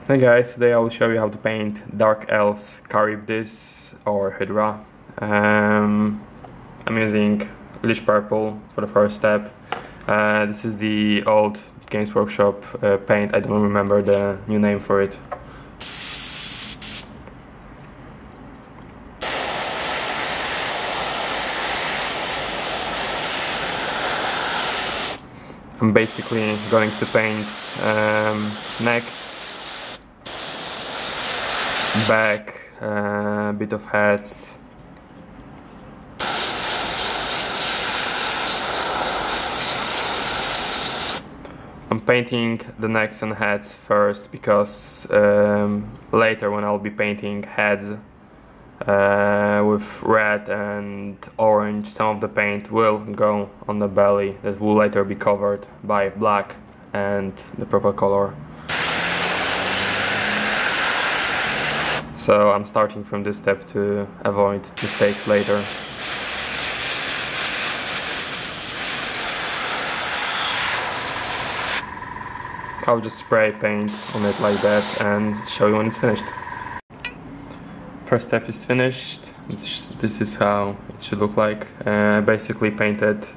Hey guys, today I will show you how to paint Dark Elves Kharibdyss or Hydra. I'm using Lich Purple for the first step. This is the old Games Workshop paint, I don't remember the new name for it. I'm basically going to paint necks, back, a bit of heads. I'm painting the necks and heads first because later when I'll be painting heads with red and orange, some of the paint will go on the belly that will later be covered by black and the purple color. So I'm starting from this step to avoid mistakes later. I'll just spray paint on it like that and show you when it's finished. First step is finished. This is how it should look like. I basically painted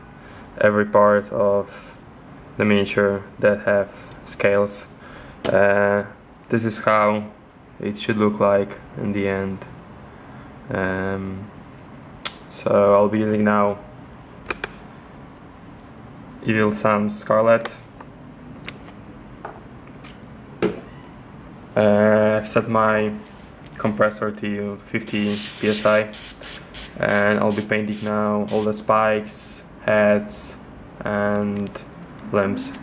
every part of the miniature that have scales. This is how it should look like in the end. So I'll be using now Evil Sun's Scarlet. I've set my compressor to 50 psi and I'll be painting now all the spikes, heads and limbs.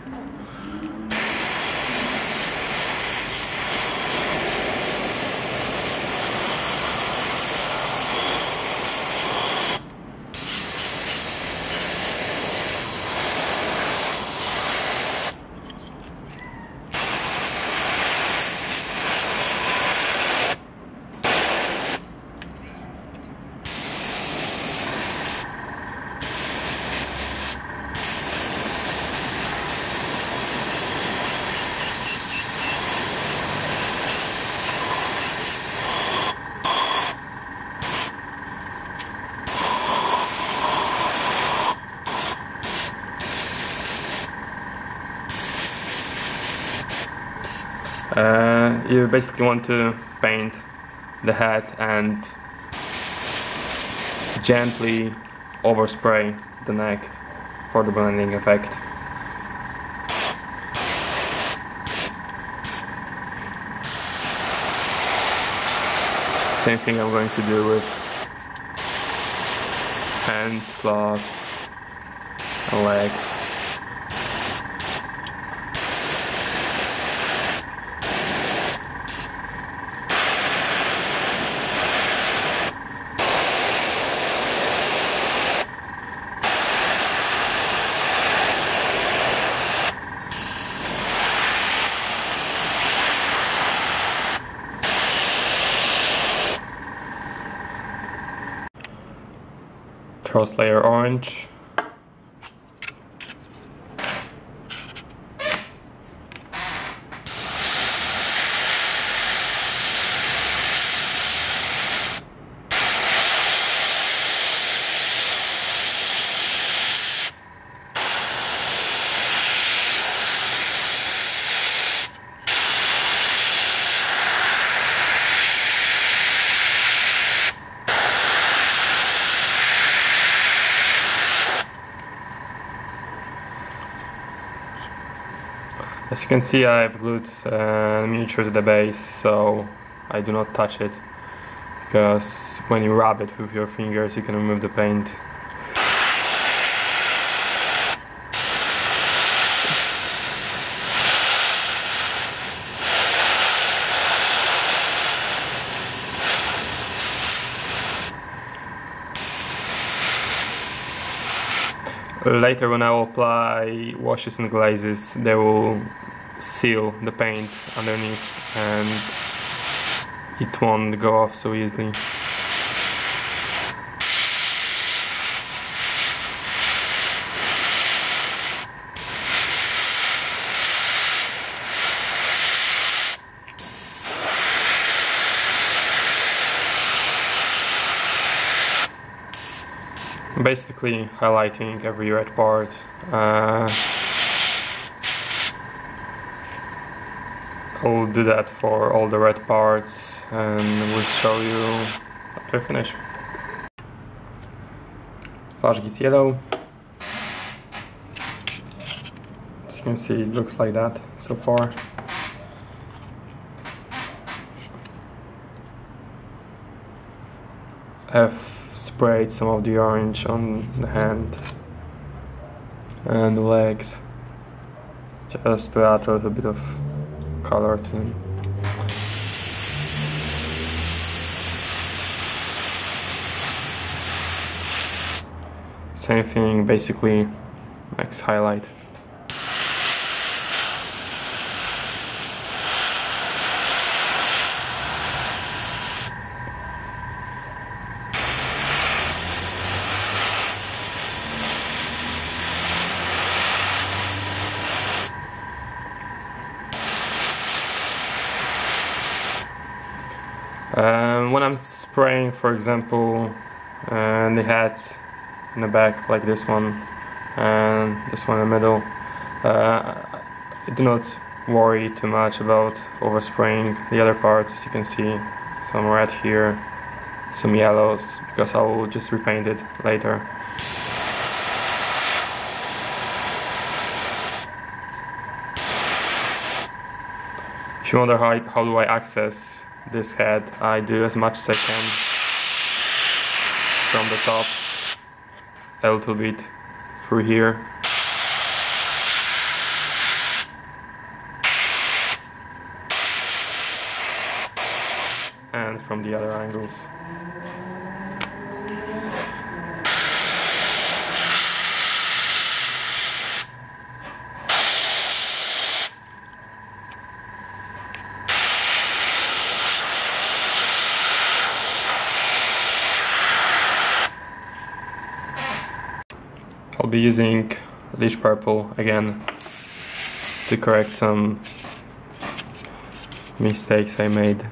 You basically want to paint the head and gently overspray the neck for the blending effect. Same thing I'm going to do with hands, claws, and legs. Cross layer orange. As you can see, I've glued the miniature to the base, so I do not touch it, because when you rub it with your fingers you can remove the paint. Later when I will apply washes and glazes, they will seal the paint underneath and it won't go off so easily. Basically highlighting every red part. I'll do that for all the red parts and we'll show you after finish. Flash gets yellow. As you can see, it looks like that so far. I've sprayed some of the orange on the hand and the legs just to add a little bit of color to them. Same thing, basically max highlight. When I'm spraying, for example, the heads in the back, like this one and this one in the middle, I do not worry too much about overspraying the other parts. As you can see, some red here, some yellows, because I will just repaint it later. If you wonder how do I access this head, I do as much as I can from the top, a little bit through here. And from the other angles. I'll be using Leash Purple again to correct some mistakes I made.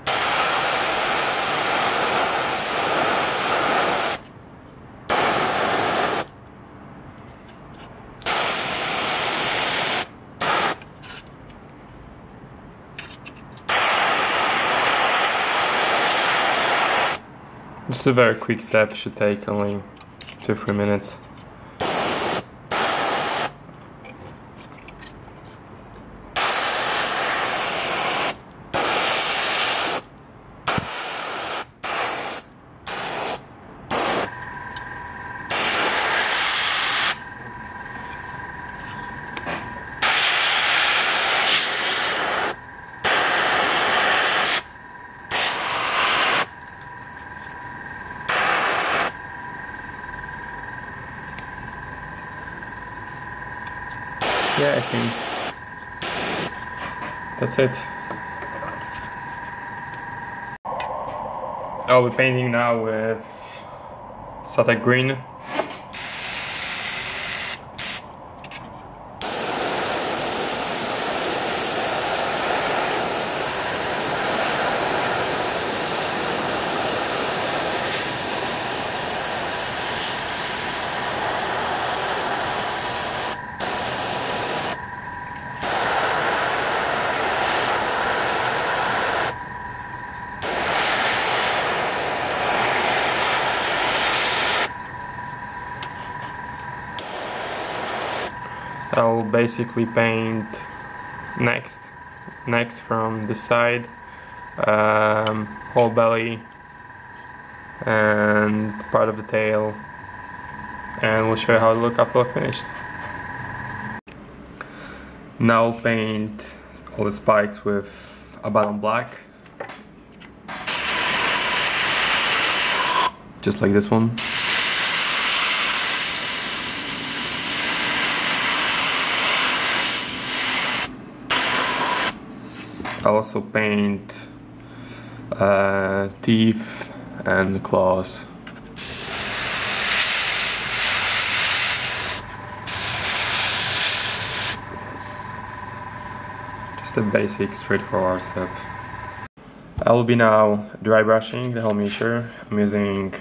Just a very quick step, should take only 2-3 minutes. Yeah, I think that's it. I'll be painting now with Satek Green. I'll basically paint next from this side, whole belly and part of the tail, and we'll show you how it looks after finished. Now I'll paint all the spikes with Abaddon Black, just like this one. I'll also paint teeth and claws. Just a basic, straightforward step. I will be now dry brushing the whole miniature. I'm using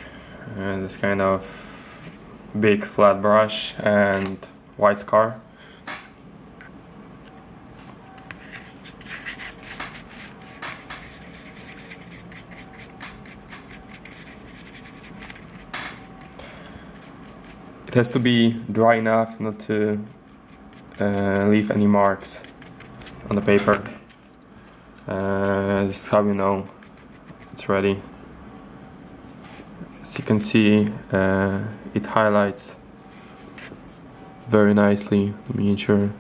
this kind of big flat brush and white scar. It has to be dry enough not to leave any marks on the paper. This is how you know it's ready. As you can see, it highlights very nicely the miniature.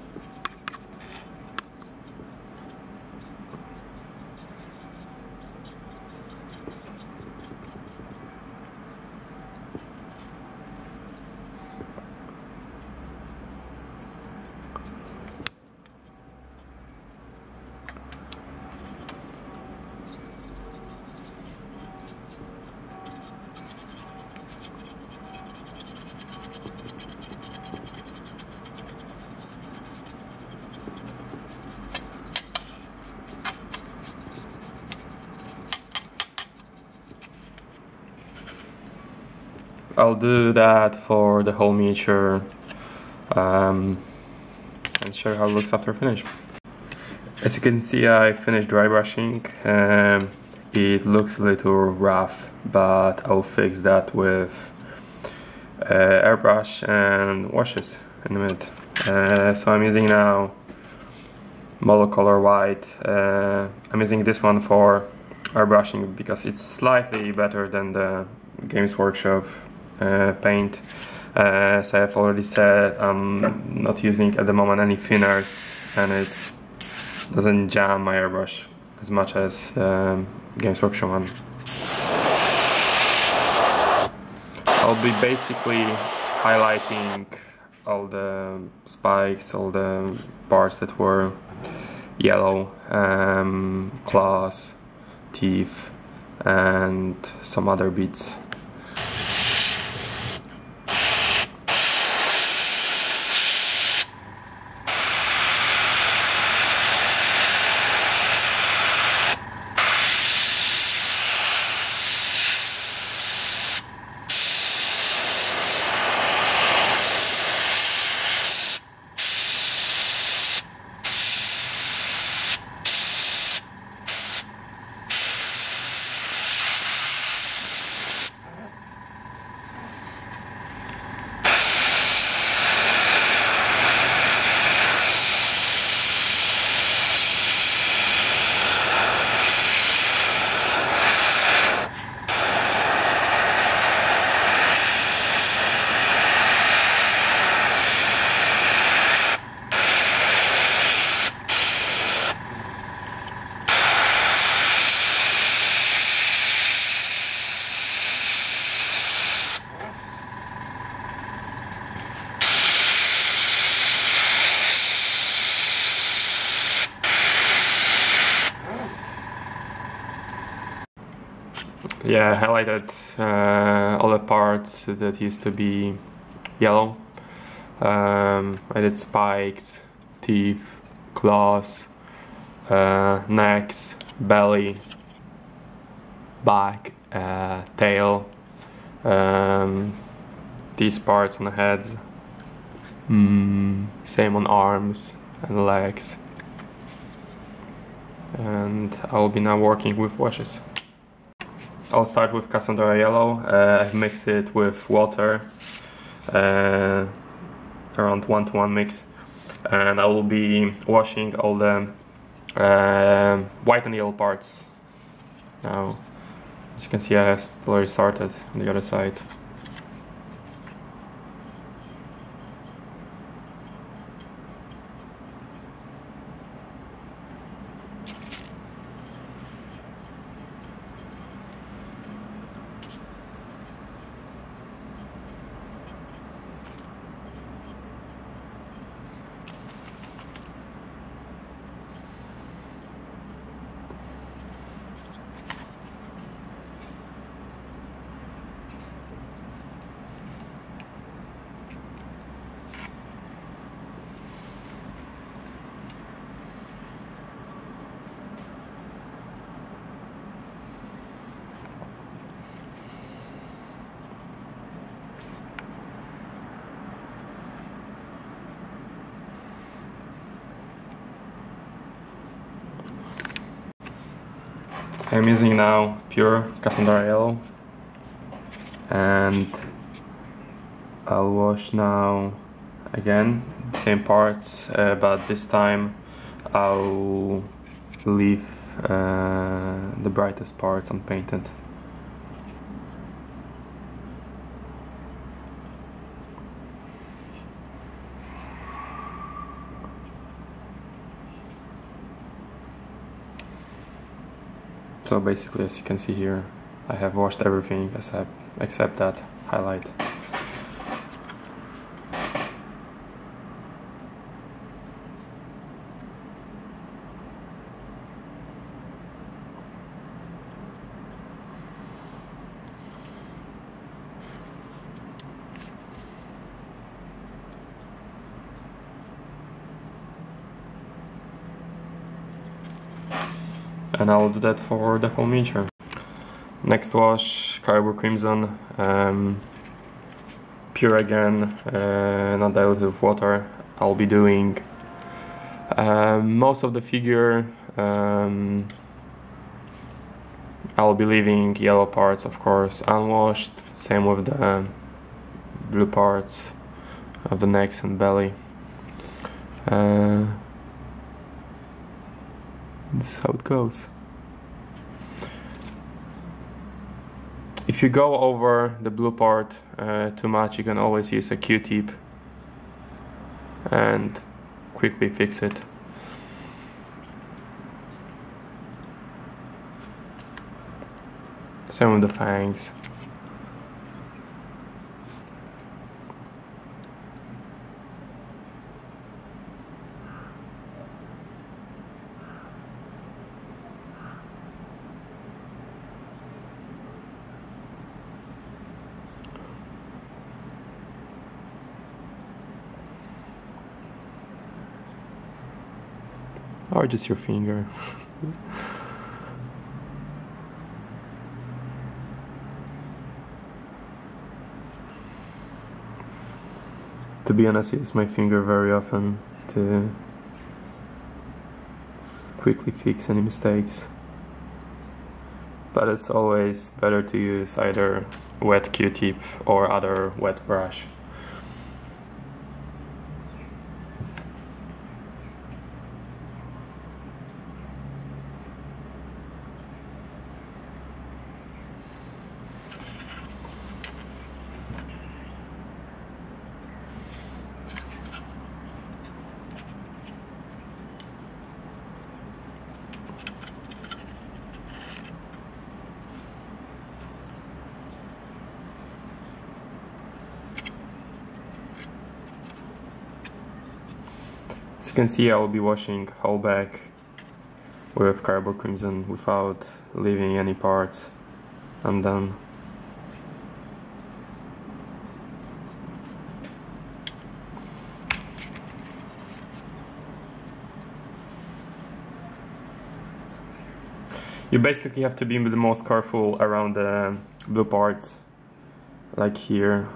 I'll do that for the whole miniature and show you how it looks after finish. As you can see, I finished dry brushing. It looks a little rough, but I'll fix that with airbrush and washes in a minute. So I'm using now monocolor white. I'm using this one for airbrushing because it's slightly better than the Games Workshop paint. As I've already said, I'm not using at the moment any thinners, and it doesn't jam my airbrush as much as Games Workshop one. I'll be basically highlighting all the spikes, all the parts that were yellow, claws, teeth, and some other bits. Yeah, I highlighted all the parts that used to be yellow. I did spikes, teeth, claws, necks, belly, back, tail, these parts on the heads, same on arms and legs. And I will be now working with washes. I'll start with Cassandra Yellow. I've mixed it with water, around 1-to-1 mix, and I will be washing all the white and yellow parts. Now, as you can see, I have already started on the other side. I'm using now pure Cassandra yellow, and I'll wash now again, same parts, but this time I'll leave the brightest parts unpainted. So basically, as you can see here, I have washed everything except that highlight. And I'll do that for the whole miniature. Next wash, Caribou Crimson, pure again, not diluted with water. I'll be doing most of the figure. I'll be leaving yellow parts, of course, unwashed. Same with the blue parts of the necks and belly. This is how it goes. If you go over the blue part too much, you can always use a Q-tip and quickly fix it. Same with the fangs. Or just your finger. To be honest, I use my finger very often to quickly fix any mistakes. But it's always better to use either wet Q-tip or other wet brush. As you can see, I will be washing whole back with Caribou Crimson without leaving any parts undone. You basically have to be the most careful around the blue parts, like here.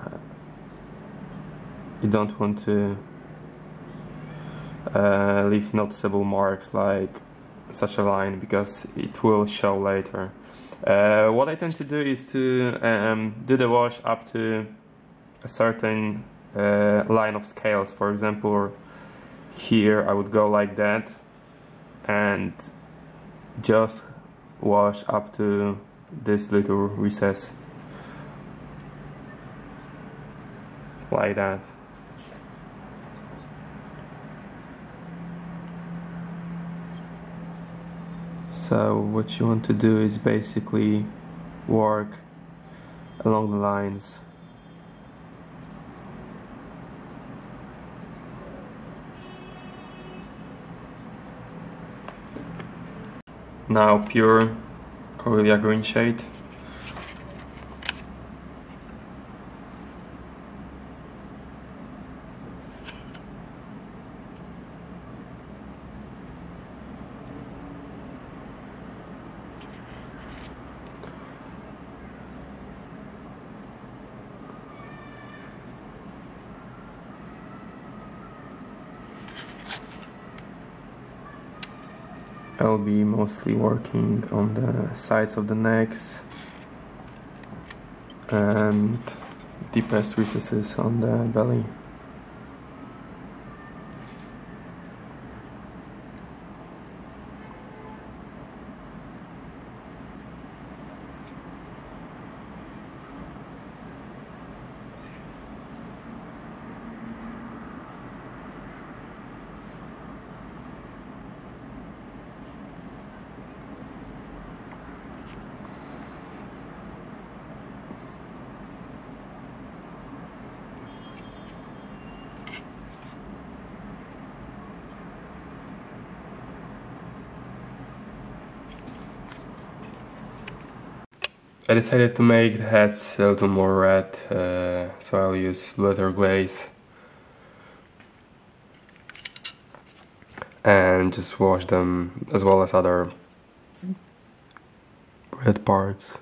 You don't want to leave noticeable marks like such a line, because it will show later. What I tend to do is to do the wash up to a certain line of scales. For example, here I would go like that and just wash up to this little recess, like that. So what you want to do is basically work along the lines. Now pure Corellia green shade. I'll be mostly working on the sides of the necks and deepest recesses on the belly. I decided to make the heads a little more red, so I'll use splitter glaze and just wash them as well as other red parts.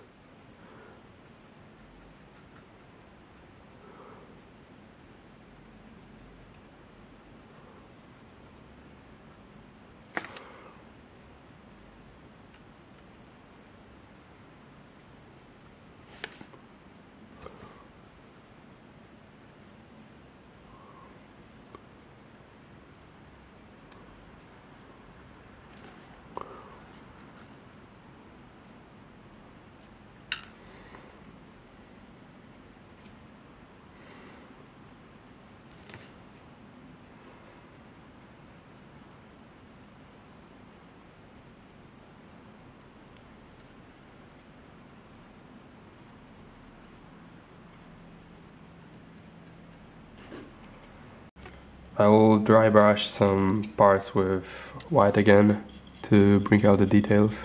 I will dry brush some parts with white again to bring out the details.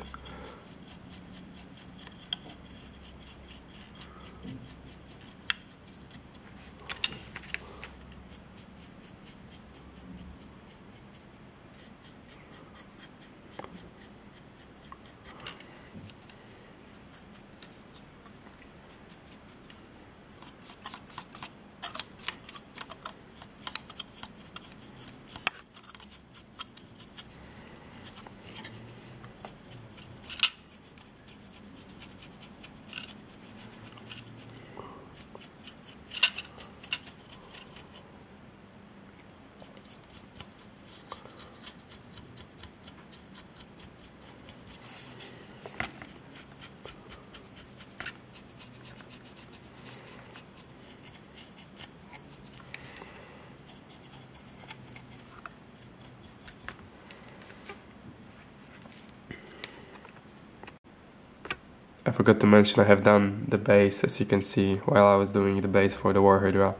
I forgot to mention I have done the base, as you can see, while I was doing the base for the War Hydra.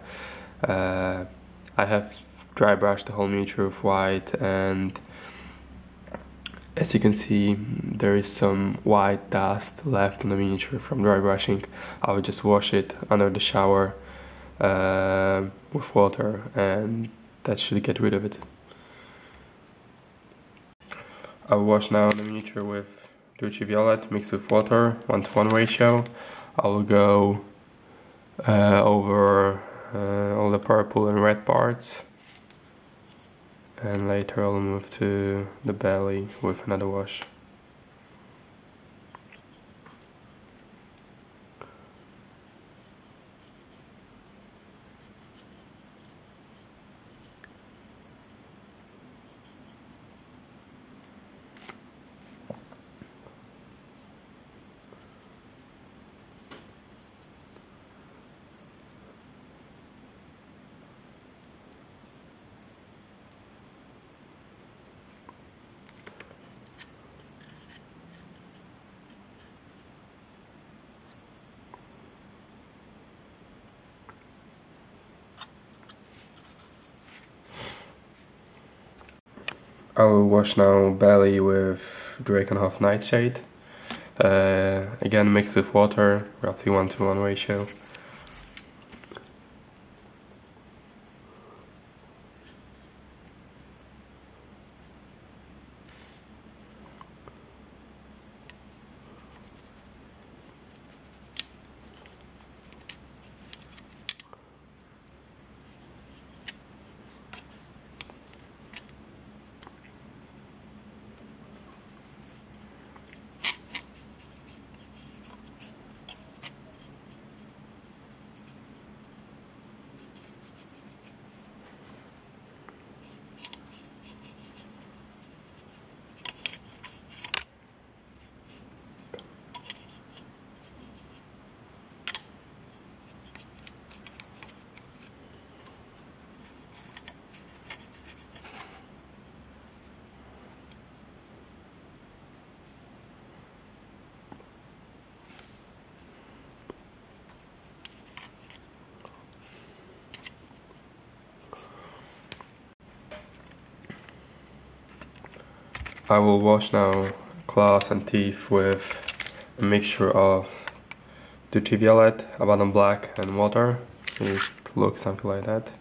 I have dry brushed the whole miniature with white, and as you can see there is some white dust left on the miniature from dry brushing. I will just wash it under the shower with water, and that should get rid of it. I will wash now the miniature with Duchy Violet mixed with water, 1:1 ratio. I will go over all the purple and red parts, and later I'll move to the belly with another wash. I will wash now belly with Drakenhof Nightshade, again mixed with water, roughly 1:1 ratio. I will wash now claws and teeth with a mixture of Duty Violet, Abaddon Black and water. It looks something like that.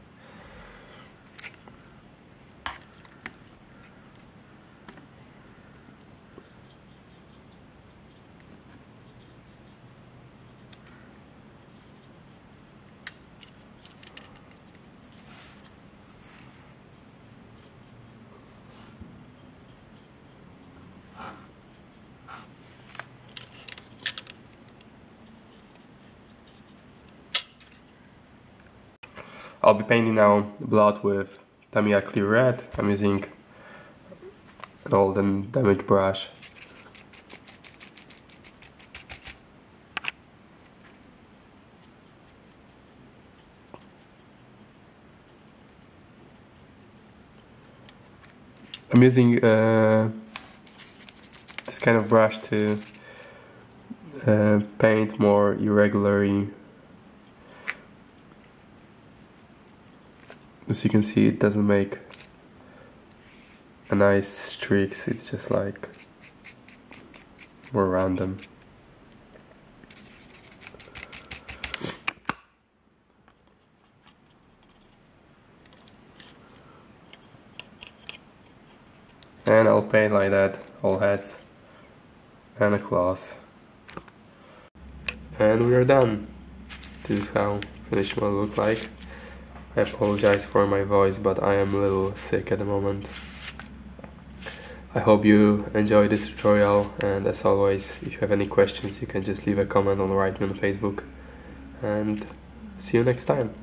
I'll be painting now blood with Tamiya Clear Red. I'm using an old and damaged brush. I'm using this kind of brush to paint more irregularly. As you can see, it doesn't make a nice streaks, it's just like more random. And I'll paint like that, all heads and the claws. And we are done. This is how finished will look like. I apologize for my voice, but I am a little sick at the moment. I hope you enjoyed this tutorial, and as always, if you have any questions you can just leave a comment on Write Me on Facebook, and see you next time.